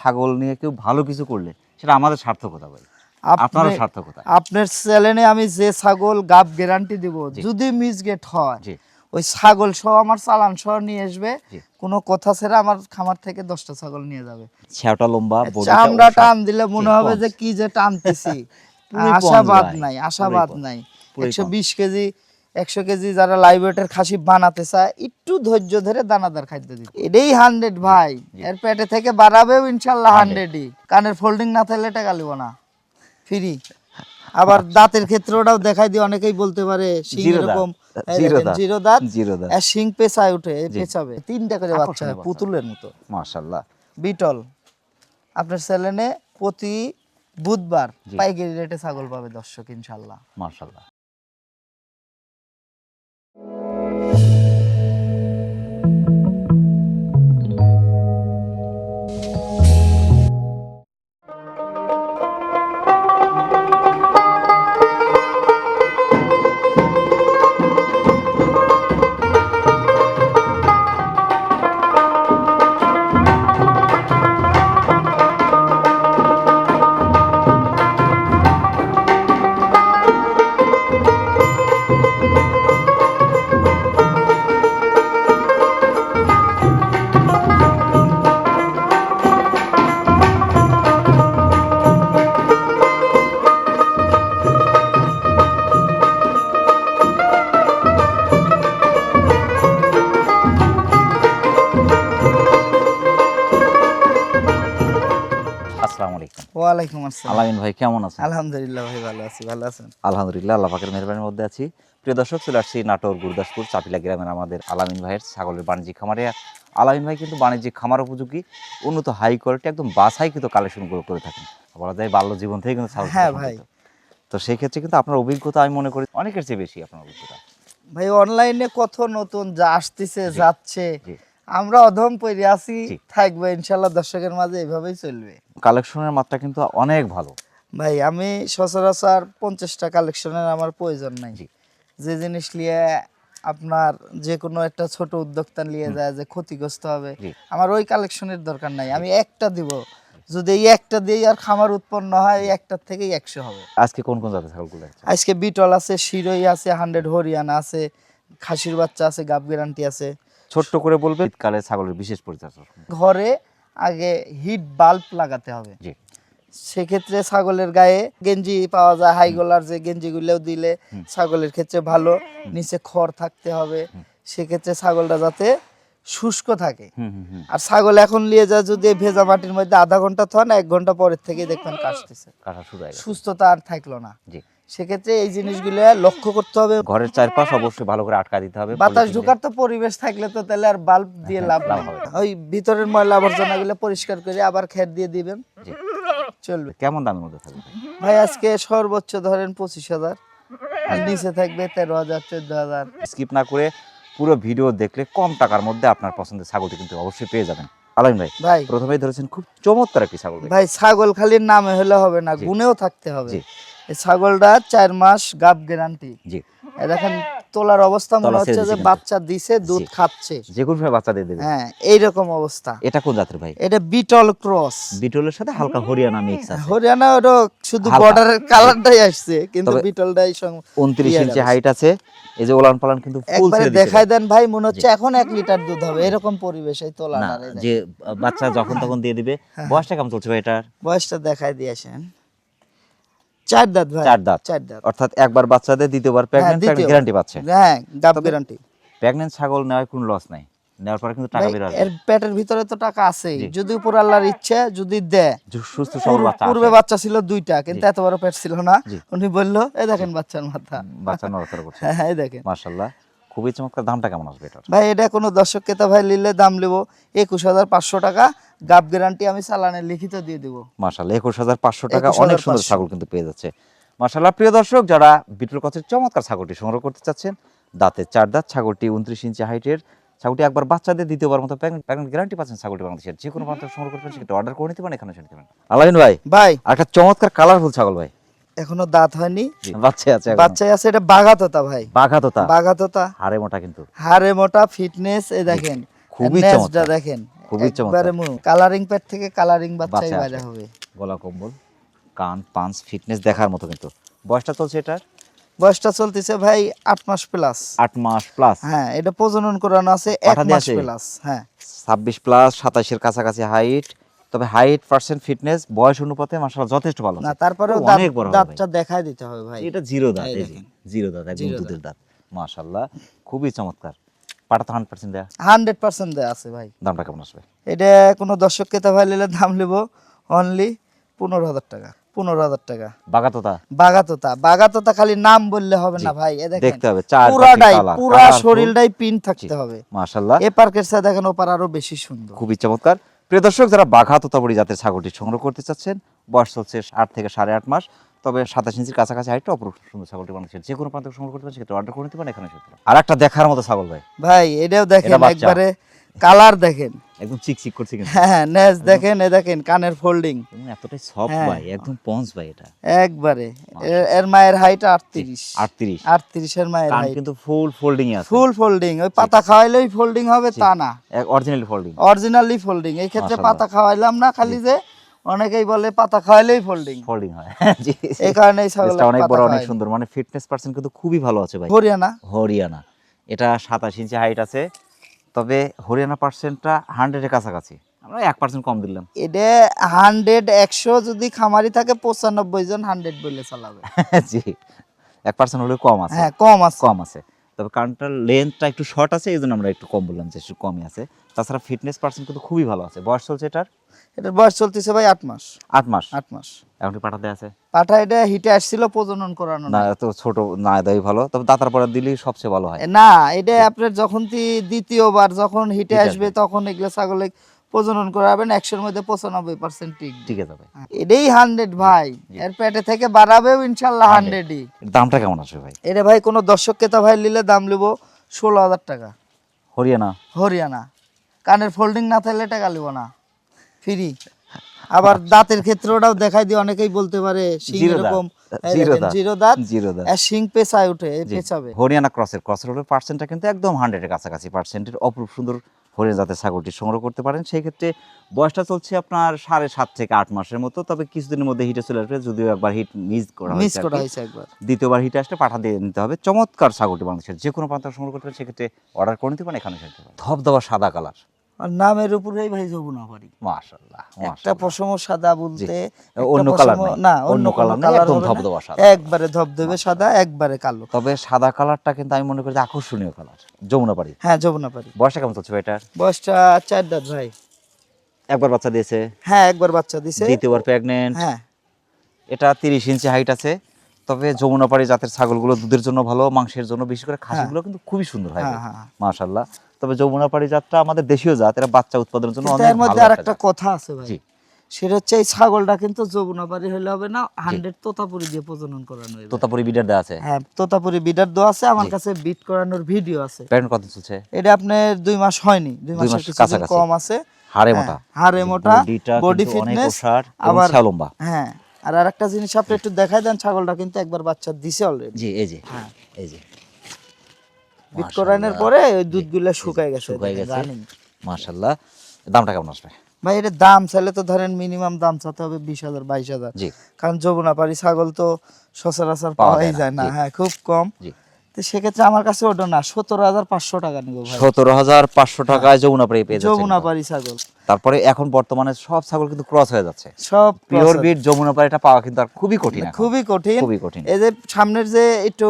ছাগল নিয়ে কেউ ভালো কিছু করলে সেটা আমাদের সার্থকতা ভাই, আপনারও সার্থকতা। আপনার চ্যানেলে আমি যে ছাগল গাব গ্যারান্টি দিব, যদি মিসগেট হয় ওই ছাগল সহ আমার চালান সহ নিয়ে আসবে, কোনো কথা ছাড়া আমার খামার থেকে 10টা ছাগল নিয়ে যাবে। ছেঁটা লম্বা, আমরা টান দিলে মনে হবে যে কি যে টানতেছি। আশাবাদ নাই, আশাবাদ নাই। 120 কেজি 100 কেজি যারা লাইভ ওয়েটের খাসি বানাতে চায় একটু ধৈর্য ধরে দানাদার খাদ্য দিতে, এটাই 100 ভাই। এর পেটে থেকে বাড়াবেও ইনশাল্লাহ 100ই। কানের ফোল্ডিং না থাকলে টাকা লিব না, ফ্রি। আবার দাঁতের ক্ষেত্রটাও দেখাই দিয়ে অনেকেই বলতে পারে শিং এরকম জিরো দাঁত, আর শিং পেঁচায় উঠে, পেঁচাবে 3টা করে বাচ্চা হয় পুতুলের মতো, মাশাআল্লাহ। বিটল। আপনার চ্যানেলে প্রতি বুধবার পাইকারি রেটে ছাগল পাবে দর্শক ইনশাআল্লাহ। মাশাআল্লাহ। ওয়ালাইকুম আসসালাম। আলামিন ভাই কেমন আছেন? আলহামদুলিল্লাহ ভাই ভালো আছি, ভালো আছেন? আলহামদুলিল্লাহ, আল্লাহ পাকের মেহেরবানির মধ্যে আছি। প্রিয় দর্শক, চলে আসছি নাটোর গুরদাসপুর চাপিলা গ্রামের আমাদের আলামিন ভাইয়ের ছাগলের বাণিজ্যিক খামারে। আলামিন ভাই কিন্তু বাণিজ্যিক খামার উপযোগী উন্নত হাই কোয়ালিটি একদম বাছাইকৃত কালেকশনগুলো করে থাকেন, বলা যায় বাল্য জীবন থেকে কিন্তু ছাগল। হ্যাঁ ভাই। তো সেই ক্ষেত্রে কিন্তু আপনার অভিজ্ঞতা আমি মনে করি অনেকের চেয়ে বেশি আপনার অভিজ্ঞতা। ভাই অনলাইনে কত নতুন যা আসতেছে যাচ্ছে, আমরা অধম পড়ে আছি, থাকবে ইনশাআল্লাহ দর্শকের মাঝে এভাবেই চলবে। কালেকশনের মাত্রা কিন্তু অনেক ভালো ভাই। আমি সচরাচর 50টা কালেকশনের আমার প্রয়োজন নাই। যে জিনিস নিয়ে আপনার যে কোনো একটা ছোট উদ্যোক্তা নিয়ে যায় যে ক্ষতিগ্রস্ত হবে, আমার ওই কালেকশনের দরকার নাই। আমি একটা দিব, যদি এই একটা দিয়ে আর খামার উৎপন্ন হয়, এই একটার থেকেই 100 হবে। আজকে কোন কোন জাতের ছাগলগুলো আছে? আজকে বিটল আছে, শিরোই আছে, 100 হরিয়ানা আছে, খাসির বাচ্চা আছে, গাব গ্যারান্টি আছে। ছোট্ট করে বলবে শীতকালে ছাগলের বিশেষ পরিচর্যা। ঘরে আগে হিট বাল্ব লাগাতে হবে। সেক্ষেত্রে ছাগলের গায়ে গেঞ্জি পাওয়া যায়, হাই গলার যে গেঞ্জিগুলো দিলে ছাগলের ক্ষেত্রে ভালো। নিচে খড় থাকতে হবে, সেক্ষেত্রে ছাগলটা যাতে শুষ্ক থাকে। আর ছাগল এখন নিয়ে যায় যদি ভেজা মাটির মধ্যে আধা ঘন্টা থন, 1 ঘন্টা পরের থেকে দেখবেন কাশতেছে, সুস্থতা আর থাকলো না। সেক্ষেত্রে এই জিনিসগুলো লক্ষ্য করতে হবে। ঘরের চারপাশ অবশ্যই ভালো করে আটকা দিতে হবে। বাতাস ঢোকার তো পরিবেশ থাকলে তো তাহলে আর বাল্ব দিয়ে লাভ হবে। ওই ভিতরের ময়লা আবর্জনা গুলো পরিষ্কার করে আবার খের দিয়ে দিবেন, চলবে। কেমন দামের মধ্যে থাকবে ভাই? আজকে সর্বোচ্চ ধরেন 25,000, আর নিচে থাকবে 13,000 14,000। স্কিপ না করে পুরো ভিডিও দেখলে কম টাকার মধ্যে আপনার পছন্দের ছাগলটি কিন্তু অবশ্যই পেয়ে যাবেন। আলামিন ভাই, ভাই প্রথমেই ধরেছেন খুব চমৎকার একটি ছাগল। ভাই ছাগল খালি নামে হলে হবে না, গুণেও থাকতে হবে। এই ছাগলটা 4 মাস গাব গ্যারান্টি। জি, দেখেন তোলার অবস্থা মনে হচ্ছে যে বাচ্চা দিছে, দুধ খাচ্ছে, যে কোনো সময় বাচ্চা দিয়ে দেবে। হ্যাঁ, এইরকম অবস্থা। এটা কোন জাতের ভাই? এটা বিটল ক্রস। বিটলের সাথে হালকা হরিয়ানা মিক্স আছে। হরিয়ানা ওটা শুধু বর্ডারের কালারটাই আসছে, কিন্তু বিটলটাই 29 ইঞ্চি হাইট আছে। এই যে ওলান পালান কিন্তু ফুল ছেড়ে দিয়েছে। দেখাই দেন ভাই, মনে হচ্ছে এখন 1 লিটার দুধ হবে, এরকম পরিবেশে তোলা না। যে বাচ্চা যখন তখন দিয়ে দিবে। বয়সটা কেমন চলছে ভাই এটার? বয়সটা দেখাই দিয়েছেন, 4 দাঁত ভাই। 4 দাঁত, অর্থাৎ একবার বাচ্চা দিয়ে দ্বিতীয়বার প্রেগন্যান্ট গ্যারান্টি পাচ্ছে। হ্যাঁ, গাব গ্যারান্টি। প্রেগন্যান্ট ছাগল নেওয়ার কোনো লস নাই, নেওয়ার পরে কিন্তু টাকা বের হবে। এর পেটের ভিতরে তো টাকা আছে, যদি উপর আল্লাহর ইচ্ছে যদি দেয়। সুস্থ সবল বাচ্চা। পূর্বে বাচ্চা ছিল 2টা, কিন্তু এত বড় পেট ছিল না। উনি বলল এই দেখেন বাচ্চার মাথা, বাচ্চা নড়াচড়া করছে। হ্যাঁ, এই দেখেন মাশাআল্লাহ, খুবই চমৎকার। দামটা কেমন আসবে এটার? ভাই এটা কোনো দর্শক ক্রেতা ভাই নিলে দাম নেব 21,500 টাকা। গাব গ্যারান্টি আমি চালানে লিখিত দিয়ে দেব। মাশাআল্লাহ, 21,500 টাকা। অনেক সুন্দর ছাগল কিন্তু পেয়ে যাচ্ছে মাশাআল্লাহ। প্রিয় দর্শক, যারা বিটল ক্রসের চমৎকার ছাগলটি সংগ্রহ করতে চাচ্ছেন, দাঁতে 4 দাঁত, ছাগলটি 29 ইঞ্চি হাইটের, ছাগলটি একবার বাচ্চা দিয়ে দ্বিতীয়বার মতো প্রেগন্যান্ট গ্যারান্টি পাচ্ছেন। ছাগলটি বাংলাদেশের যে কোনো প্রান্ত সংগ্রহ করতে পারেন, সেটা অর্ডার করে নিতে পারেন, এখানে শুনতে পারেন। আলামিন ভাই, ভাই একটা চমৎকার কালারফুল ছাগল ভাই, এখনো দাঁত হয়নি, বাচ্চা আছে, বাচ্চা আছে। এটা বাঘাতোতা ভাই, বাঘাতোতা। বাঘাতোতা, হাড়ে মোটা, কিন্তু হাড়ে মোটা, ফিটনেস। এই দেখেন খুবই নেজটা চমৎকার দেখেন খুবই একবারে চমৎকার কালারিং প্যাড থেকে কালারিং বাচ্চাই বাচ্চা বাইরে আসবে। হবে। গলা কম্বল কান পাঞ্চ ফিটনেস দেখার মতো কিন্তু বয়সটা চলছে এটার বয়সটা চলতেছে ভাই 8 মাস প্লাস। 8 মাস প্লাস হ্যাঁ, এটা প্রজনন করানো আছে 1 পাঠা দিয়ে মাস আছে? প্লাস। হ্যাঁ 26 প্লাস 27 এর কাছাকাছি হাইট, তবে হাইট পার্সেন্ট ফিটনেস বয়স অনুপাতে মাশাআল্লাহ যথেষ্ট ভালো না, আছে। তারপরেও ও, অনেক বড় হবে ভাই। দাঁতটা দেখাই দিতে হবে ভাই। এটা জিরো দাঁত, এই এই যে দেখেন। জিরো দাঁত, একদম জিরো দুধের দাঁত মাশাআল্লাহ, খুবই চমৎকার। পাটা তো 100% দেয়া। 100% দেয়া আছে ভাই। দামটা কেমন আসবে? এটা কোনো দর্শক ক্রেতা ভাই নিলে দাম নেব অনলি 15,000 টাকা। 15,000 টাকা। বাগাতোতা বাগাতোতা খালি নাম বললে হবে না ভাই। এ দেখেন দেখতে হবে চার পুরাটাই কালার, পুরা শরীরটাই পিন থাকতে হবে মাশাআল্লাহ, এ পার্কের সাথে দেখেন ওপার আরো বেশি সুন্দর। খুবই চমৎকার। প্রিয় দর্শক, যারা বাঘা তোতাপুরি জাতের ছাগলটি সংগ্রহ করতে চাচ্ছেন, বয়স চলছে 8 থেকে 8.5 মাস, তবে 27 ইঞ্চির কাছাকাছি হাইটটা অপরূপ সুন্দর ছাগলটি মানুষের যে কোনো প্রান্ত সংগ্রহ করতে পারেন, সেক্ষেত্রে অর্ডার করে নিতে পারেন এখানে এসে। আর একটা দেখার মতো ছাগল ভাই, ভাই এটাও দেখেন এটা বাচ্চা। একবারে কালার দেখেন, একদম চিকচিক করছে কিন্তু হ্যাঁ নেজ দেখেন, এ দেখেন কানের ফোল্ডিং এবং এতটাই সফট হ্যাঁ। ভাই, একদম পঞ্চ ভাই। এটা একবারে এর মায়ের হাইট 38 38 এর মায়ের কান হাইট, কিন্তু ফুল ফোল্ডিং এ আছে, ফুল ফোল্ডিং। ওই পাতা খাওয়াইলেই ফোল্ডিং হবে তা না, অরিজিনালি ফোল্ডিং, অরিজিনালি ফোল্ডিং। এই ক্ষেত্রে মাশাআল্লাহ। পাতা খাওয়াইলাম না, খালি যে অনেকেই বলে পাতা খাওয়াইলেই ফোল্ডিং, ফোল্ডিং হয়। জি, এই কারণেই ছাগল লেজটা অনেক বড়, অনেক সুন্দর, মানে ফিটনেস পার্সেন্ট কিন্তু খুবই ভালো আছে ভাই। হরিয়ানা হরিয়ানা, এটা 27 ইঞ্চি হাইট আছে, তবে হরিয়ানা পার্সেন্টটা 100 এর কাছাকাছি, আমরা 1% কম দিলাম। এটা 100 যদি খামারি থাকে 95 জন 100 বলে চালাবে। জি, 1% হলেও কম আছে, হ্যাঁ কম আছে। কম আছে। তবে কানটার লেন্থটা একটু শর্ট আছে, এই জন্য আমরা একটু কম বললাম যে একটু কমই আছে। তাছাড়া ফিটনেস পার্সেন্ট কিন্তু খুবই ভালো আছে। বয়স চলছে এটার এটার বয়স চলতেছে ভাই 8 মাস। 8 মাস। 8 মাস এখন কি পাঠাতে আছে? পাঠা এটা হিটে আসছিল, প্রজনন করানো না, না। এত ছোট না দেয় ভালো, তবে দাতার পরে দিলেই সবচেয়ে ভালো হয়। না, এটা আপনার যখন দ্বিতীয়বার যখন হিটে হিটে আসবে আসবে। তখন এগুলো ছাগলে প্রজনন করাবেন 100 এর মধ্যে 95% টিক। ঠিক আছে ভাই, এটাই 100 ভাই, এর পেটে থেকে বাড়াবেও ইনশাআল্লাহ 100ই। এর দামটা কেমন আসবে ভাই? এটা ভাই কোনো দর্শক ক্রেতা ভাই নিলে দাম নেব 16,000 টাকা। হরিয়ানা, হরিয়ানা, কানের ফোল্ডিং না থাকলে টাকা নেব না, ফ্রি। আবার দাঁতের ক্ষেত্রটাও দেখাই দিই, অনেকেই বলতে পারে শিং জিরো দাঁত, এরকম জিরো দাঁত, জিরো দাঁত, জিরো দাঁত। আর শিং পেঁচায় উঠে জি। পেঁচাবে। হরিয়ানা ক্রসের হলে পার্সেন্টটা কিন্তু একদম 100 এর কাছাকাছি পার্সেন্টের অপরূপ সুন্দর হরিয়ানা জাতের ছাগলটি সংগ্রহ করতে পারেন। সেই ক্ষেত্রে বয়সটা চলছে আপনার 7.5 থেকে 8 মাসের মতো, তবে কিছুদিনের মধ্যে হিটে চলে আসবে, যদিও একবার হিট মিস করা মিস হয়েছে আর করা কি। হয়েছে একবার। দ্বিতীয়বার হিটে আসলে পাঠা দিয়ে নিতে হবে। চমৎকার ছাগলটি বাংলাদেশের যে কোনো প্রান্ত সংগ্রহ করতে পারেন, সেক্ষেত্রে অর্ডার করে নিতে পারেন এখানে এসে। ধবধবা সাদা কালার, আর নামের উপরেই ভাই যমুনা পারি। মাশাআল্লাহ, একটা মাশাআল্লাহ। পশম সাদা বলতে অন্য একটা কালার পশম- নাই, না অন্য কোনো কালার নাই, কালার একদম হবে না। ধবধবা সাদা। একবারে ধবধবে সাদা, একবারে কালো। তবে সাদা কালারটা কিন্তু আমি মনে করি যে আকর্ষণীয় কালার, যমুনা পাড়ি। হ্যাঁ যমুনা পারি। বয়সটা কেমন চলছে ভাই এটার? বয়সটা 4 দাঁত ভাই। একবার বাচ্চা দিয়েছে, হ্যাঁ একবার বাচ্চা দিছে। দ্বিতীয়বার প্রেগনেন্ট। হ্যাঁ এটা 30 ইঞ্চি হাইট আছে, তবে যমুনাপাড়ি জাতের ছাগলগুলো দুধের জন্য ভালো, মাংসের জন্য, বিশেষ করে খাসিগুলো কিন্তু খুবই সুন্দর হয় হ্যাঁ, হ্যাঁ। মাশাআল্লাহ। তবে যমুনাপাড়ি জাতটা আমাদের দেশীয় জাত, এরা বাচ্চা উৎপাদনের জন্য কিন্তু অনেক এর মধ্যে ভালো আর একটা একটা জাত। কথা আছে ভাই, জি, সেটা হচ্ছে এই ছাগলটা কিন্তু যমুনা পারি হলে হবে না, 100 তোতাপুরি দিয়ে প্রজনন করানো হবে। তোতাপুরি বিডার দেওয়া আছে, হ্যাঁ তোতাপুরি বিডার দেওয়া আছে, আমার কাছে বিট করানোর ভিডিও আছে। প্যারেন্ট কত চলছে? এটা আপনার 2 মাস হয়নি, 2 মাসের মাস কিছুদিন কাছাকাছি। কম আছে। হাড়ে হ্যাঁ, মোটা, হাড়ে মোটা, বডিটা বডি কিন্তু অনেক ফিটনেস, ওষার এবং আবার শ্যালম্বা। হ্যাঁ আর আরেকটা জিনিস আপনি একটু দেখাই দেন, ছাগলটা কিন্তু একবার বাচ্চা দিছে অলরেডি। জি, এই যে, হ্যাঁ এই যে বিট করানোর পরে ওই দুধগুলো শুকায় গেছে, শুকায় গেছে, রানিং। মাশাআল্লাহ। দামটা কেমন আসবে? ভাই এটা দাম চাইলে তো ধরেন মিনিমাম দাম চাতে হবে 20,000 22,000, জি, কারণ যমুনাপাড়ি ছাগল তো সচরাচর পাওয়া পাওয়াই যায় না, যায় না, জি। হ্যাঁ খুব কম। জি। তো সেক্ষেত্রে আমার কাছে ওটা না, 17,500 টাকা নিব ভাই 17,500 টাকায় যমুনাপাড়ি পেয়ে যাচ্ছেন। যমুনাপাড়ি ছাগল। তারপরে এখন বর্তমানে সব ছাগল কিন্তু ক্রস হয়ে যাচ্ছে, সব পিওর process। বিট যমুনাপাড়িটা পাওয়া কিন্তু আর খুবই কঠিন এখন। খুবই কঠিন। খুবই কঠিন। এই যে সামনের যে একটু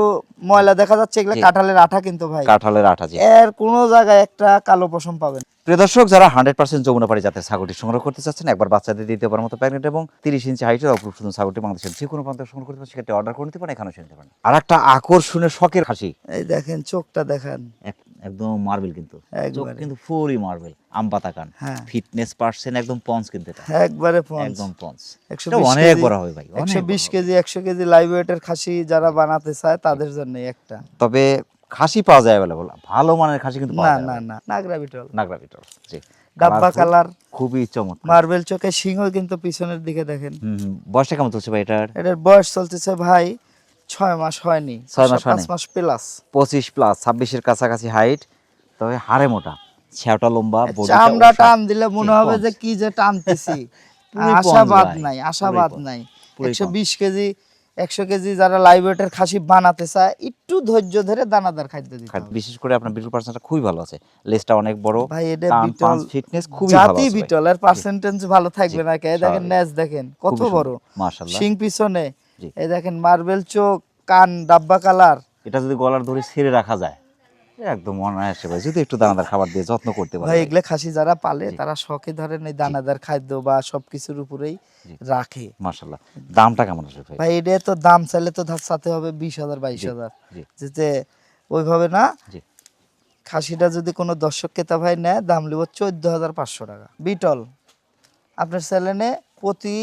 ময়লা দেখা যাচ্ছে, এগুলা জি। কাঁঠালের আঠা কিন্তু ভাই, কাঁঠালের আঠা। জি, এর কোনো জায়গায় একটা কালো পশম পাবেন। প্রিয় দর্শক, যারা 100% যমুনাপাড়ি জাতের ছাগলটি সংগ্রহ করতে চাচ্ছেন, একবার বাচ্চাদের দ্বিতীয়বার মতো প্রেগনেন্ট এবং 30 ইঞ্চি হাইটের অপরূপ সুন্দর ছাগলটি বাংলাদেশের যে কোনো প্রান্তে সংগ্রহ করতে পারেন, সেক্ষেত্রে অর্ডার করে নিতে পারেন, এখানে শুনতে পারেন। আর একটা আকর্ষণীয় শখের খাসি, এই দেখেন চোখটা দেখেন, একদম মার্বেল কিন্তু, চোখ একবারে। কিন্তু ফুলই মার্বেল, আম পাতা কান, হ্যাঁ। ফিটনেস পার্সেন্ট একদম পঞ্চ কিন্তু এটা, একবারে পঞ্চ। একদম পঞ্চ। 120 এটা অনেক কেজি, বড় হবে ভাই, অনেক 120 বড় হবে। কেজি 100 কেজি লাইভ ওয়েটের খাসি যারা বানাতে চায় তাদের জন্য একটা। তবে খাসি পাওয়া যায় অ্যাভেলেবল, ভালো মানের খাসি কিন্তু না পাওয়া যায় না না, নাগরা বিটল, নাগরা বিটল। জি, ডাব্বা Colourful, কালার, খুবই চমৎকার। মার্বেল চোখে সিংহ কিন্তু পিছনের দিকে দেখেন। বয়সটা কেমন চলছে ভাই এটার? এটার বয়স চলতেছে ভাই 6 মাস হয়নি, 6 মাস 5 হয়নি। মাস প্লাস। 25 প্লাস, 26 এর কাছাকাছি হাইট, তবে হাড়ে মোটা, ছেওটা লম্বা, বডিটা চামড়া ওষা। টান দিলে মনে জি, হবে যে পঞ্চ। কি যে টানতেছি। পুরোই আশাবাদ পঞ্চ ভাই, নাই, পুরোই আশাবাদ পঞ্চ, নাই। পুরোই 120 কেজি 100 কেজি যারা লাইভ ওয়েটের খাসি বানাতে চায় একটু ধৈর্য ধরে দানাদার খাদ্য দিতে হবে। বিশেষ করে আপনার বিটল পার্সেন্টটা খুবই ভালো আছে, লেজটা অনেক বড়, ভাই এটা কান বিটল পাঁচ ফিটনেস খুবই ভালো জাতি আছে ভাই। বিটল এর পার্সেন্টেজ ভালো থাকবে জি, না কে? এই দেখেন স্বাভাবিক। নেজ দেখেন কত খুবই বড়, সুন্দর, মাশাআল্লাহ। শিং পিছনে, জি। এই দেখেন মার্বেল চোখ, কান ডাব্বা কালার। এটা যদি গলার ধরে ছেড়ে রাখা যায় একদম অনায়াসে ভাই, যদি একটু দানাদার খাবার দিয়ে যত্ন করতে পারে ভাই ভাই। এগুলা খাসি যারা পালে জি। তারা শখে ধরেন এই দানাদার খাদ্য বা সবকিছুর উপরেই জি। রাখে। মাশাআল্লাহ, দামটা কেমন আসবে ভাই? ভাই এটা তো দাম চাইলে তো চাতে হবে 20,000 22,000, জি। যেতে ওইভাবে না। জি। খাসিটা যদি কোনো দর্শক ক্রেতা ভাই নেয় দাম লিব 14,500 টাকা। বিটল আপনার চ্যানেলে প্রতি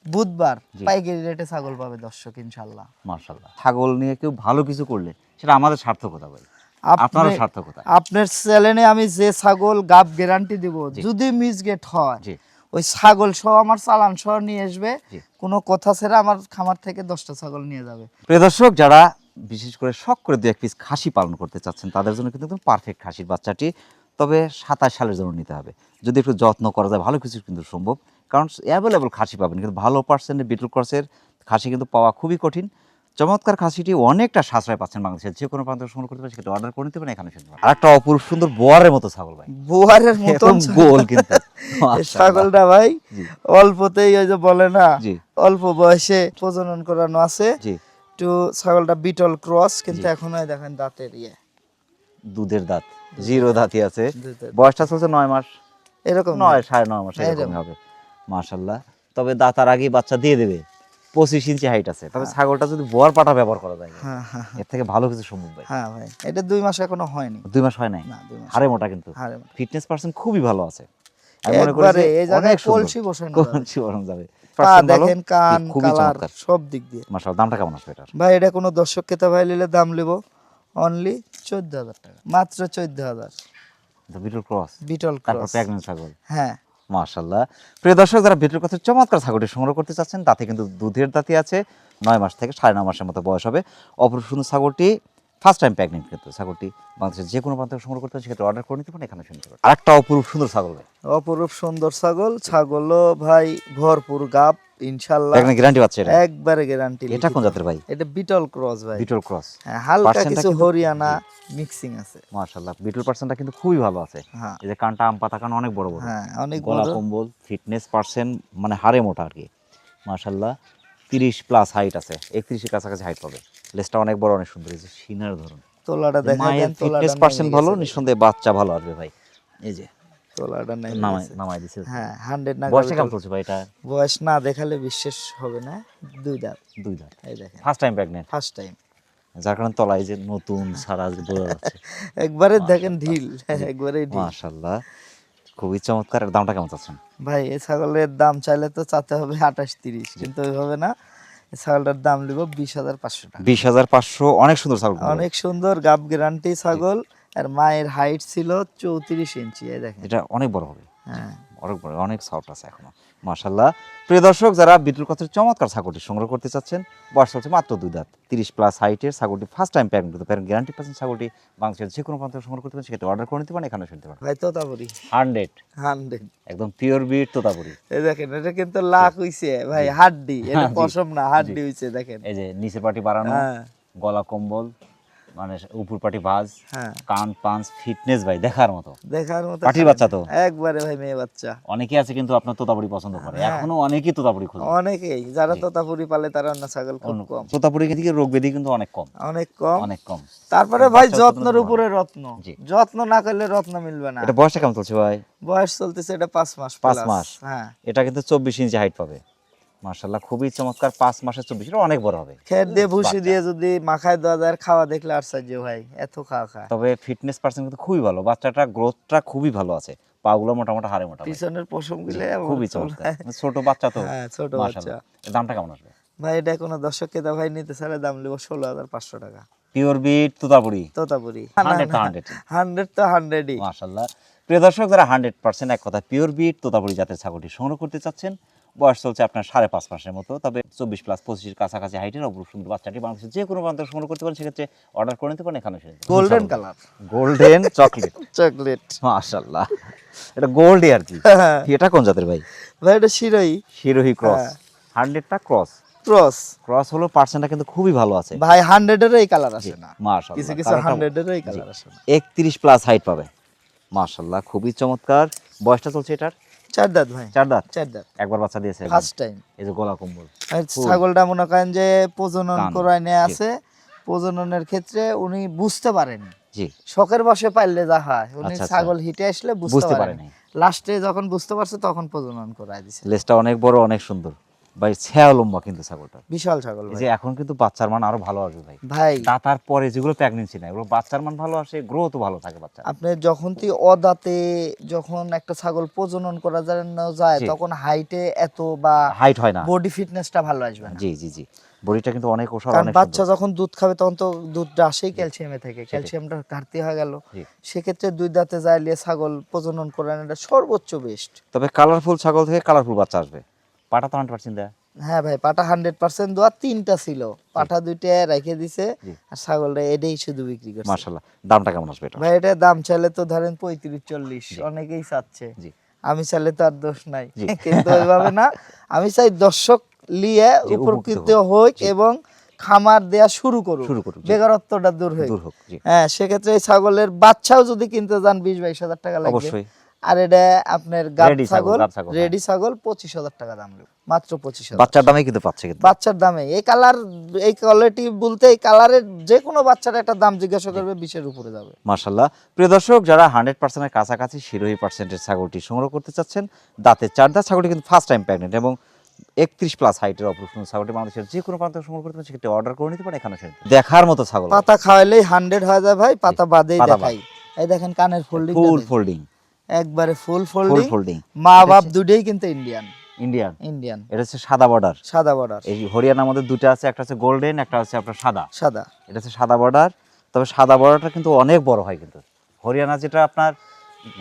বুধবার জি। পাইকারি রেটে ছাগল পাবে দর্শক ইনশাল্লাহ। মাশাআল্লাহ, ছাগল নিয়ে কেউ ভালো কিছু করলে সেটা আমাদের সার্থকতা ভাই, আপনারও সার্থকতা। আপনার চ্যানেলে আমি যে ছাগল গাব গ্যারান্টি দিব, জি। যদি মিসগেট হয় জি। ওই ছাগল সহ আমার চালান সহ নিয়ে আসবে, জি। কোনো কথা ছাড়া আমার খামার থেকে 10টা ছাগল নিয়ে যাবে। প্রিয় দর্শক, যারা বিশেষ করে শখ করে দু এক পিস খাসি পালন করতে চাচ্ছেন তাদের জন্য কিন্তু একদম পারফেক্ট খাসির বাচ্চাটি, তবে 27 সালের জন্য নিতে হবে। যদি একটু যত্ন করা যায় ভালো কিছু কিন্তু সম্ভব, কারণ অ্যাভেলেবল খাসি পাবেন, কিন্তু ভালো পার্সেন্টের বিটল ক্রসের খাসি কিন্তু পাওয়া খুবই কঠিন। চমৎকার খাসিটি অনেকটা সাশ্রয় পাচ্ছেন বাংলাদেশের যে কোনো প্রান্ত সংগ্রহ করতে পারেন, সেটা অর্ডার করে নিতে পারেন এখানে শুনতে পারেন। আরেকটা অপরূপ সুন্দর বোয়ারের মতো ছাগল ভাই, বোয়ারের মতন একদম গোল কিন্তু এই ছাগলটা ভাই জি। অল্পতেই ওই যে বলে না, জি। অল্প বয়সে প্রজনন করানো আছে। জি। একটু ছাগলটা বিটল ক্রস, কিন্তু জি। এখনো এই দেখেন দাঁতের দুধের দাঁত, জিরো দাঁতই আছে, দুধের বয়সটা চলছে 9 মাস, এরকম 9 9.5 মাস এরকম। এরকমই হবে। মাশাআল্লাহ, তবে দাঁতার আগেই বাচ্চা দিয়ে দেবে। 25 ইঞ্চি হাইট আছে, তবে ছাগলটা যদি বোয়ার পাটা ব্যবহার করা যায় হ্যাঁ হ্যাঁ এর থেকে ভালো কিছু সম্ভব ভাই। হ্যাঁ ভাই, এটা 2 মাস এখনো হয়নি। 2 মাস হয় নাই, না 2 মাস হাড়ে মোটা, কিন্তু হারে ফিটনেস পার্সেন্ট খুবই ভালো আছে। আমি মনে করি একবারে যে এই জায়গায় অনেক সুন্দর, কলসি বসানো যাবে। কলসি বসানো যাবে। পা Percent ভালো, দেখেন, কান খুবই কালার চমৎকার। সব দিক দিয়ে। মাশাআল্লাহ, দামটা কেমন আসবে এটার? ভাই এটা কোনো দর্শক ক্রেতা ভাই নিলে দাম লিব অনলি 14,000 টাকা, মাত্র 14,000। বিটল ক্রস, বিটল তারপর ক্রস, প্রেগন্যান্ট ছাগল। হ্যাঁ। মাশাআল্লাহ, প্রিয় দর্শক, যারা বিটল ক্রসের চমৎকার ছাগলটি সংগ্রহ করতে চাচ্ছেন, তাতে কিন্তু দুধের দাঁতি আছে, 9 মাস থেকে 9.5 মাসের মতো বয়স হবে। অপরূপ সুন্দর ছাগলটি ফার্স্ট টাইম প্রেগনেন্ট, কিন্তু ছাগলটি বাংলাদেশের যে কোনো প্রান্ত থেকে সংগ্রহ করতে সেক্ষেত্রে অর্ডার করে নিতে পারেন এখানে শুনতে পারেন। আরেকটা অপরূপ সুন্দর ছাগল ভাই, অপরূপ সুন্দর ছাগল, ছাগলও ভাই ভরপুর গাব ইনশাআল্লাহ, প্রেগন্যান্ট গ্যারান্টি পাচ্ছে এটা? একবারে গ্যারান্টি। এটা কোন জাতের ভাই? এটা বিটল ক্রস ভাই। বিটল ক্রস, হ্যাঁ, হালকা Percent-টা কিছু কিন্তু- হরিয়ানা মিক্সিং আছে। মাশাআল্লাহ, বিটল পার্সেন্টটা কিন্তু খুবই ভালো আছে। হ্যাঁ এই যে কানটা আম পাতা কান অনেক বড় বড়, হ্যাঁ অনেক গলা বড়। কম্বল, ফিটনেস পার্সেন্ট মানে হাড়ে মোটা আর কি। মাশাআল্লাহ, 30 প্লাস হাইট আছে, 31 এর কাছাকাছি হাইট পাবে। লেজটা অনেক বড়, অনেক সুন্দর, এই যে সিনার ধরন। তোলাটা দেখা মায়ের দেন, তোলাটা ফিটনেস পার্সেন্ট ভালো, নিঃসন্দেহে বাচ্চা ভালো আসবে ভাই। এই যে তোলাটা নাই। নামাই দিছে। হ্যাঁ 100 না। বয়সটা কেমন চলছে ভাই এটা? বয়স না দেখালে বিশ্বাস হবে না। 2 দাঁত। 2 দাঁত, এই দেখেন first time pregnant, first time. যার কারণে তলায় যে নতুন সারা যে বোঝা যাচ্ছে। একবারে দেখেন ঢিল, একবারে ঢিল। মাশাআল্লাহ, খুবই চমৎকার। এর দামটা কেমন চাচ্ছেন? ভাই এই ছাগলের দাম চাইলে তো চাতে হবে 28-30, কিন্তু ওইভাবে না। এই ছাগলটার দাম লিব 20,500 টাকা। 20,500, অনেক সুন্দর ছাগল কিন্তু ভাই। অনেক সুন্দর গাব গ্যারান্টি ছাগল। আর মায়ের হাইট ছিল 34 ইঞ্চি, এই দেখেন। এটা অনেক বড় হবে, হ্যাঁ অনেক বড়, অনেক সফট আছে এখনো। মাশাআল্লাহ, প্রিয় দর্শক, যারা বিটল ক্রসের চমৎকার ছাগলটি সংগ্রহ করতে চাচ্ছেন, বয়স হচ্ছে মাত্র 2 দাঁত, 30 প্লাস হাইটের ছাগলটি first time pregnant, parent guarantee পাচ্ছেন। ছাগলটি বাংলাদেশের যে কোনো প্রান্ত থেকে সংগ্রহ করতে পারেন, সেক্ষেত্রে অর্ডার করে নিতে পারেন এখানে শুনতে পারেন। ভাই তোতাপুরি 100 100। একদম পিওর বিট তোতাপুরি। এই দেখেন, এটা কিন্তু লাখ হইছে ভাই, হাড্ডি, এটা জি। পশম না, হাড্ডি হইছে দেখেন। এই যে নিচের পাটি বাড়ানো, হ্যাঁ গলা কম্বল, মানে উপর পাটি ভাঁজ, হ্যাঁ কান পাঁচ, ফিটনেস ভাই দেখার মতো। দেখার মতো। পাটির বাচ্চা তো একবারে ভাই মেয়ে বাচ্চা। অনেকেই আছে কিন্তু আপনার তোতাপুরি পছন্দ করে, হ্যাঁ। এখনো অনেকেই তোতাপুরি খোঁজে। অনেকেই যারা তোতাপুরি পালে তারা অন্য ছাগল খুব কম, তোতাপুরি থেকে রোগ ব্যাধি কিন্তু অনেক কম, অনেক কম। অনেক কম। তারপরে ভাই বাচ্চা যত্নের উৎপাদন উপরে রত্ন, জি। যত্ন না করলে রত্ন মিলবে না। এটা বয়সটা কেমন চলছে ভাই? বয়স চলতেছে এটা 5 মাস 5 plus। মাস। হ্যাঁ এটা কিন্তু 24 ইঞ্চি হাইট পাবে। মাশাআল্লাহ, খুবই চমৎকার। 5 মাসে 24, এটা অনেক বড় হবে। খের দিয়ে ভুসি বাচ্চা। দিয়ে যদি মাখায় দেওয়া যায়, খাওয়া দেখলে আশ্চর্য ভাই, এত খাওয়া খায়। তবে ফিটনেস পার্সেন্ট কিন্তু খুবই ভালো, বাচ্চাটা গ্রোথটা খুবই ভালো আছে, পাগুলো মোটামুটি হাড়ে মোটা ভাই। পিছনের পশম গুলো খুবই চমৎকার, ছোট বাচ্চা তো। হ্যাঁ ছোট মাশাআল্লাহ, বাচ্চা। এর দামটা কেমন আসবে? ভাই এটা কোনো দর্শক কেতা ভাই নিতে চাইলে দাম লিব 16,500 টাকা। পিওর বিট তোতাপুরি তোতাপুরি 100 to 100। 100 তো 100ই। মাশাআল্লাহ, প্রিয় দর্শক, যারা 100% এক কথা পিওর বিট তোতাপুরি জাতের ছাগলটি সংগ্রহ করতে চাচ্ছেন, বয়স চলছে আপনার 5.5 মাসের মতো, তবে 24+25 কাছাকাছি হাইটের অপরূপ সুন্দর বাচ্চাটি বাংলাদেশের যে কোনো প্রান্ত সংগ্রহ করতে পারেন, সেক্ষেত্রে অর্ডার করে নিতে পারেন এখানে এসে। Golden colour, golden chocolate, chocolate, মাশাআল্লাহ, এটা গোল্ডই আর কি। এটা কোন জাতের ভাই? ভাই এটা শিরোই, শিরোহী ক্রস, 100টা ক্রস। ক্রস ক্রস হলো পার্সেন্টটা কিন্তু খুবই ভালো আছে ভাই, 100 এর এই কালার আসে না, মাশাআল্লাহ, কিছু কিছু 100 এর এই কালার আসে না। 31+ হাইট পাবে, মাশাআল্লাহ, খুবই চমৎকার। বয়সটা চলছে এটার 4 দাঁত ভাই, 4 দাঁত। 4 দাঁত, একবার বাচ্চা দিয়েছে, ফার্স্ট টাইম। এই যে গলা কম্বল। আর ছাগলটা মনে করেন যে প্রজনন কান, করায় নিয়ে জি। আছে, প্রজননের ক্ষেত্রে উনি বুঝতে পারেন, জি, শখের বসে পাইলে যা হয়, উনি আচ্ছা, আচ্ছা। ছাগল হিটে আসলে বুঝতে বুঝতে পারেন, পারেনি। লাস্টে যখন বুঝতে পারছে তখন প্রজনন করায় দিছে। লেজটা অনেক বড়, অনেক সুন্দর ভাই, ছায়া লম্বা কিন্তু ছাগলটা। বিশাল ছাগল এই ভাই। যে এখন কিন্তু বাচ্চার মান আরো ভালো আসবে ভাই, ভাই দাতার পরে যেগুলো প্রেগন্যান্সি না, এগুলো বাচ্চার মান ভালো আসে, গ্রোথও ভালো থাকে বাচ্চা। আপনি যখন অদাতে যখন একটা ছাগল প্রজনন করা যায় জি। তখন হাইটে এত বা হাইট হয় না, বডি ফিটনেসটা ভালো আসবে না। জি জি জি, বডিটা কিন্তু অনেক ওষুধ, কারণ অনেক বাচ্চা সুন্দর। যখন দুধ খাবে তখন তো দুধটা আসেই ক্যালসিয়ামে থেকে, ক্যালসিয়ামটা ঘাটতি হয়ে গেল, জি। সেক্ষেত্রে 2 দাঁতে যাইলে ছাগল প্রজনন করার এটা সর্বোচ্চ বেস্ট। তবে কালারফুল ছাগল থেকে কালারফুল বাচ্চা আসবে। পাটা তো 100% দেয়া। হ্যাঁ ভাই, পাটা 100% দোয়া, 3টা ছিল, পাটা 2টা রেখে দিছে, জি। আর ছাগলটা এটাই শুধু বিক্রি করছে। মাশাআল্লাহ, দামটা কেমন আসবে এটা? ভাই এটা দাম চাইলে তো ধরেন 35-40, অনেকেই চাচ্ছে, জি আমি চাইলে তো আর দোষ নাই, জি। কিন্তু ওইভাবে না, আমি চাই দর্শক লিয়ে জি, উপকৃত উপকৃত হোক এবং খামার দেয়া শুরু করুক, শুরু করুক, জি। বেকারত্বটা দূর হোক। দূর হোক, জি। হ্যাঁ, সেক্ষেত্রে এই ছাগলের বাচ্চাও যদি কিনতে যান 20-22 হাজার টাকা লাগবে। অবশ্যই। আর এটা আপনার গাব Ready ছাগল, ছাগল, গাব ছাগল, রেডি ছাগল 25,000 টাকা দাম লাগবে, মাত্র 25,000। বাচ্চার দামে কিন্তু পাচ্ছে কিন্তু। বাচ্চার দামে এই কালার, এই কোয়ালিটি বলতে এই কালারের যে কোনো বাচ্চার একটা দাম জিজ্ঞাসা করবে 20-এর উপরে যাবে। মাশাআল্লাহ, প্রিয় দর্শক, যারা 100% এর কাছাকাছি শিরোহী পার্সেন্টের ছাগলটি সংগ্রহ করতে চাচ্ছেন, দাঁতে 4 দাঁত, ছাগলটি কিন্তু ফার্স্ট টাইম প্রেগনেন্ট এবং 31+ হাইটের অপরূপ সুন্দর ছাগলটি বাংলাদেশের যে কোনো প্রান্ত থেকে সংগ্রহ করতে পারেন, সেক্ষেত্রে অর্ডার করে নিতে পারেন এখানে এসে। দেখার মতো ছাগল, পাতা খাওয়াইলেই 100 হয়ে যায় ভাই, পাতা বাদেই পাতা দেখাই। এই দেখেন কানের ফোল্ডিং, ফুল ফোল্ডিং, একবারে ফুল ফুল ফোল্ডিং, ফোল্ডিং। মা বাপ দুটেই কিন্তু ইন্ডিয়ান, ইন্ডিয়ান, ইন্ডিয়ান এটা হচ্ছে সাদা বর্ডার। সাদা বর্ডার, এই হরিয়ানার মধ্যে দুটো আছে, একটা হচ্ছে গোল্ডেন, একটা হচ্ছে আপনার সাদা। সাদা। এটা হচ্ছে সাদা বর্ডার, তবে সাদা বর্ডারটা কিন্তু অনেক বড় হয় কিন্তু। হরিয়ানা যেটা আপনার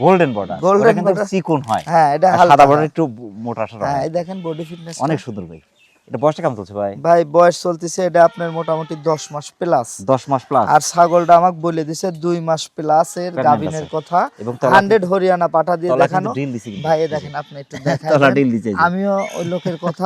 গোল্ডেন বর্ডার, Golden ওটা কিন্তু border। চিকন হয়, হ্যাঁ, এটা আর হালকা সাদা বর্ডার হয়। একটু মোটা সোটা হ্যাঁ, হয়। এই দেখেন বডি ফিটনেস অনেক সুন্দর ভাই। এটা বয়সটা কেমন চলছে ভাই? ভাই বয়স চলতেছে এটা আপনার মোটামুটি 10 মাস প্লাস। 10 মাস প্লাস। আর ছাগলটা আমাকে বলে দিছে 2 মাস প্লাস এর Pregnant গাভিনের আছে। কথা, এবং তলা 100 হরিয়ানা পাঠা দিয়ে তলা দেখানো। কিন্তু ডিল দিছে কিন্তু। ভাই এই দেখেন, আপনি একটু দেখেন, তলা ডিল দিছে এই যে। আমিও ওই লোকের কথা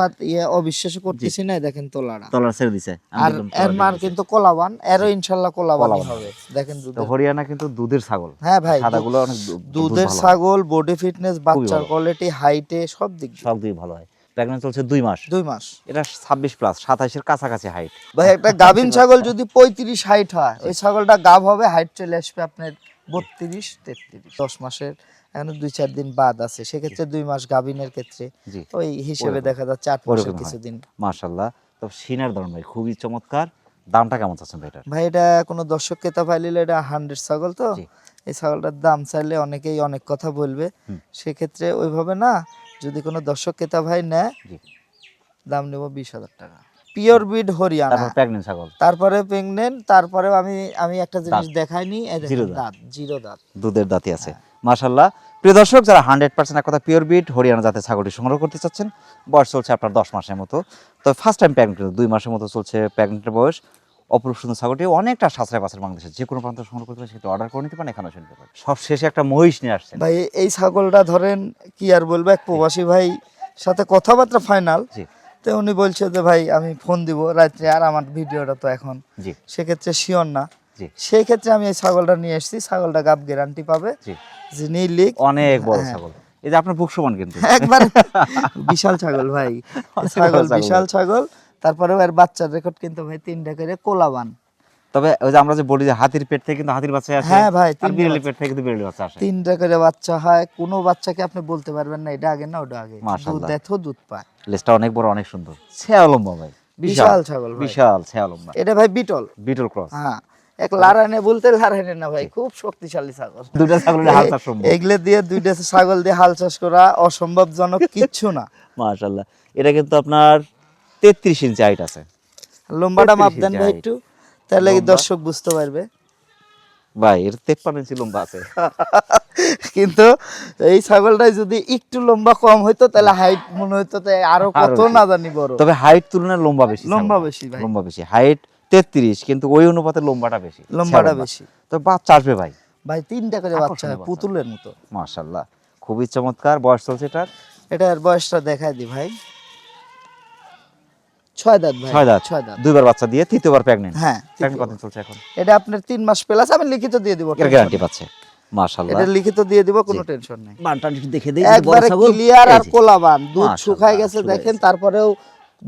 অবিশ্বাস করতেছি না, এই দেখেন তোলাটা। তলার ছেড়ে দিছে, আমি আর দেখলাম এর তলা মার ডিল দিছে। কিন্তু কোলাবান, এরও ইনশাআল্লাহ কোলাবানই কোলাবান হবে। দেখেন তো দুধের, হরিয়ানা কিন্তু দুধের ছাগল। হ্যাঁ ভাই, সাদাগুলো অনেক দুধ দুধের ভালো হয়। ছাগল, বডি ফিটনেস, বাচ্চার ভালো। কোয়ালিটি, হাইটে সব দিক দিয়ে। সব দিকে ভালো হয়। প্রেগন্যান্ট চলছে 2 মাস। 2 মাস। এটা 26+, 27 এর কাছাকাছি হাইট। ভাই একটা গাভিন ছাগল যদি 35-60 হয়, ওই ছাগলটা গাভ হবে, হাইট চলে আসবে আপনার 32-33। 10 মাসের এখন 2-4 দিন বাদ আছে, সেক্ষেত্রে 2 মাস গাভিনের ক্ষেত্রে জি। ওই হিসেবে ওরকম। দেখা যাচ্ছে 8 মাসের ওরকম হয়। কিছুদিন। মাশাআল্লাহ, তো সিনার ধরন ভাই খুবই চমৎকার। দামটা কেমন চাচ্ছেন ভাই এটার? ভাই এটা কোনো দর্শক ক্রেতা পাইলে, এটা 100 ছাগল তো, জি। এই ছাগলটার দাম চাইলে অনেকেই অনেক কথা বলবে, সেক্ষেত্রে ওইভাবে না, যদি কোনো দর্শক ক্রেতা ভাই নেয়, জি। দাম নেব 20,000 টাকা। পিওর বিড হরিয়ানা, তারপর প্রেগন্যান্ট ছাগল, তারপরে প্রেগনেন্ট, তারপরে আমি একটা জিনিস দেখাইনি, এই দেখেন জিরো দাঁত। দাঁত, জিরো দাঁত। দুধের দাঁতি আছে। মাশাআল্লাহ, প্রিয় দর্শক, যারা 100% এক কথা পিওর বিট হরিয়ানা জাতের ছাগলটি সংগ্রহ করতে চাচ্ছেন, বয়স চলছে আপনার 10 মাসের মতো, তো ফার্স্ট টাইম প্রেগনেন্ট, 2 মাসের মতো চলছে প্রেগনেন্টের বয়স। অপরূপ সুন্দর ছাগলটি অনেকটা সাশ্রয় বাজার, বাংলাদেশের যে কোনো প্রান্ত সংগ্রহ করতে পারেন, সেটা অর্ডার করে নিতে পারেন, এখানে এসে নিতে পারেন। সব শেষে একটা মহিষ নিয়ে আসছেন ভাই এই ছাগলটা ধরেন কি আর বলবো, এক প্রবাসী ভাই সাথে কথাবার্তা ফাইনাল, জি তো উনি বলছে যে ভাই আমি ফোন দিব রাত্রে, আর আমার ভিডিওটা তো এখন, জি সেক্ষেত্রে শিওর না, জি সেই ক্ষেত্রে আমি এই ছাগলটা নিয়ে এসেছি। ছাগলটা গাব গ্যারান্টি পাবে, জি, যিনি লিক অনেক বড় হ্যাঁ। ছাগল। এই যে আপনার বুক সমান কিন্তু একবার বিশাল ছাগল ভাই, ছাগল বিশাল ছাগল। তারপরেও এর বাচ্চার রেকর্ড কিন্তু ভাই 3টা করে কোলাবান। তবে ওই যে আমরা যে বলি যে হাতির পেট থেকে কিন্তু হাতির বাচ্চা আসে, হ্যাঁ ভাই, আর বিড়ালের পেট থেকে কিন্তু বিড়ালের বাচ্চা আসে। 3টা করে বাচ্চা হয়, কোনো বাচ্চাকে আপনি বলতে পারবেন না এটা আগে না ওটা আগে, দুধ মাশাআল্লাহ। দেখো দুধ পায়। লেজটা অনেক বড়, অনেক সুন্দর, ছায়া লম্বা ভাই, বিশাল ছাগল ভাই। বিশাল ছায়া লম্বা, এটা ভাই বিটল, বিটল ক্রস। হ্যাঁ, এক লারানে বলতে লারানে না ভাই, খুব শক্তিশালী ছাগল। দুটো ছাগলের হাল চাষ সম্ভব। এগুলো দিয়ে 2টা ছাগল দিয়ে হাল চাষ করা অসম্ভবজনক কিচ্ছু না। মাশাআল্লাহ, এটা কিন্তু আপনার 33 ইঞ্চি হাইট আছে। লম্বাটা মাপ দেন 33 ভাই height। একটু, তাহলে কি লম্বা। দর্শক বুঝতে পারবে। ভাই এর 53 ইঞ্চি লম্বা আছে। কিন্তু এই ছাগলটাই যদি একটু লম্বা কম হইতো তাহলে হাইট মনে হইতো তাই আরো কত বেশি। না জানি বড়। তবে হাইট তুলনায় লম্বা বেশি, লম্বা ছাগলটা। বেশি ভাই, লম্বা বেশি, হাইট 33 কিন্তু ওই অনুপাতে লম্বাটা বেশি, লম্বাটা লম্বা। বেশি। তো বাচ্চা আসবে ভাই, ভাই 3টা করে বাচ্চা আকর্ষণীয় হয় বাচ্চা। পুতুলের মতো। মাশাআল্লাহ, খুবই চমৎকার। বয়স চলছে এটার? এটার বয়সটা দেখায় দি ভাই, 6 দাঁত ভাই, 6 দাঁত। 6 দাঁত। দুইবার বাচ্চা দিয়ে তৃতীয়বার প্রেগন্যান্ট। হ্যাঁ, প্রেগন্যান্ট কতদিন চলছে এখন? এটা আপনার 3 মাস প্লাস, আমি লিখিত দিয়ে দিব, এর গ্যারান্টি পাচ্ছে। মাশাআল্লাহ, এটা লিখিত দিয়ে দিব, কোনো টেনশন নাই। বানটা একটু দেখে দেই, একবারে ক্লিয়ার আর কোলাবান, দুধ মাশাআল্লাহ, শুকায় গেছে শুকায় দেখেন, গেছে। তারপরেও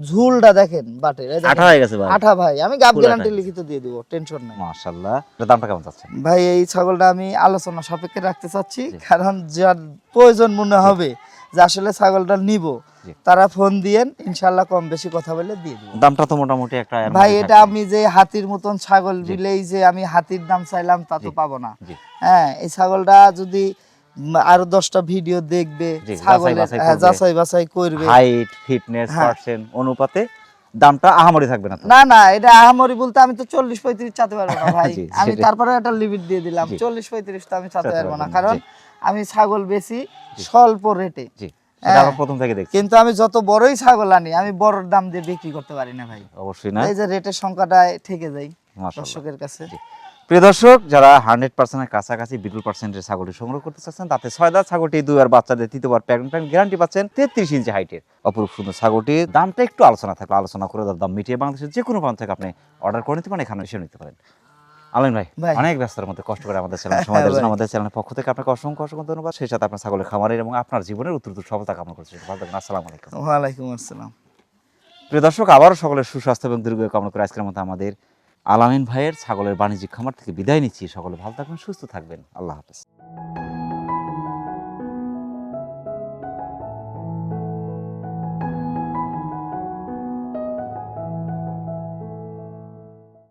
ঝুলটা দেখেন বাটের, এই দেখেন। আঠা হয়ে গেছে ভাই। আঠা ভাই, আমি গাব ফুল গ্যারান্টি আঠা। লিখিত দিয়ে দিব, টেনশন নাই। মাশাআল্লাহ, এর দামটা কেমন চাচ্ছেন? ভাই এই ছাগলটা আমি আলোচনা সাপেক্ষে রাখতে চাচ্ছি, কারণ যার প্রয়োজন মনে হবে যে আসলে ছাগলটা নিব, জি। তারা ফোন দিয়েন, ইনশাআল্লাহ কম বেশি কথা বলে দিয়ে দিব। দামটা তো মোটামুটি একটা এর ভাই মধ্যে এটা থাকবে। আমি যে হাতির মতন ছাগল বিলেই যে আমি হাতির দাম চাইলাম তা তো জি। পাবো না। জি। হ্যাঁ, এই ছাগলটা যদি আরো 10টা ভিডিও দেখবে, জি, ছাগলের যাচাই বাছাই করবে। যাচাই বাছাই করবে। হাইট, ফিটনেস, হ্যাঁ। পার্সেন্ট অনুপাতে দামটা আহামরি থাকবে না তো? না না, এটা আহামরি বলতে আমি তো 40-35 চাতে পারবো না ভাই। জি, আমি সেটাই। তারপরে একটা লিমিট দিয়ে দিলাম, জি। 40-35 তো আমি চাতে চাতে পারবো না, পারবেন না, কারণ জি। আমি ছাগল বেশি স্বল্প রেটে। জি, সেটা আমরা হ্যাঁ। প্রথম থেকে দেখছি। কিন্তু আমি যত বড়ই ছাগল আনি, আমি বড়র দাম দিয়ে বিক্রি করতে পারি না ভাই। অবশ্যই না। এই যে রেটের সংখ্যাটা থেকে যাই মাশাআল্লাহ। দর্শকের কাছে। জি। প্রিয় দর্শক, যারা 100% এর কাছাকাছি বিটুল পার্সেন্টের ছাগলটি সংগ্রহ করতে চাচ্ছেন, তাতে 6 দাঁত ছাগলটি 2বার বাচ্চাদের তৃতীয়বার প্রেগন্যান্ট গ্যারান্টি পাচ্ছেন। 33 ইঞ্চি হাইটের অপরূপ সুন্দর ছাগলটির দামটা একটু আলোচনা থাকলে আলোচনা করে দাম মিটিয়ে বাংলাদেশের যে কোনো প্রান্ত থেকে আপনি অর্ডার করে নিতে পারেন, এখানে এসে নিতে পারেন। আলামিন ভাই, ভাই। অনেক ব্যস্ততার মধ্যে কষ্ট করে আমাদের চ্যানেল সময় দেওয়ার জন্য ভাই। আমাদের চ্যানেলের পক্ষ থেকে আপনাকে অসংখ্য অসংখ্য ধন্যবাদ। সেই সাথে আপনার ছাগলের খামারের এবং আপনার জীবনের উত্তরোত্তর সফলতা কামনা করছি। ভালো থাকবেন, আসসালামু আলাইকুম। ওয়ালাইকুম আসসালাম। প্রিয় দর্শক, আবারও সকলের সুস্বাস্থ্য এবং দীর্ঘায়ু কামনা করে আজকের মতো আমাদের আলামিন ভাইয়ের ছাগলের বাণিজ্যিক খামার থেকে বিদায় নিচ্ছি। সকলে ভালো থাকবেন, সুস্থ থাকবেন, আল্লাহ হাফেজ।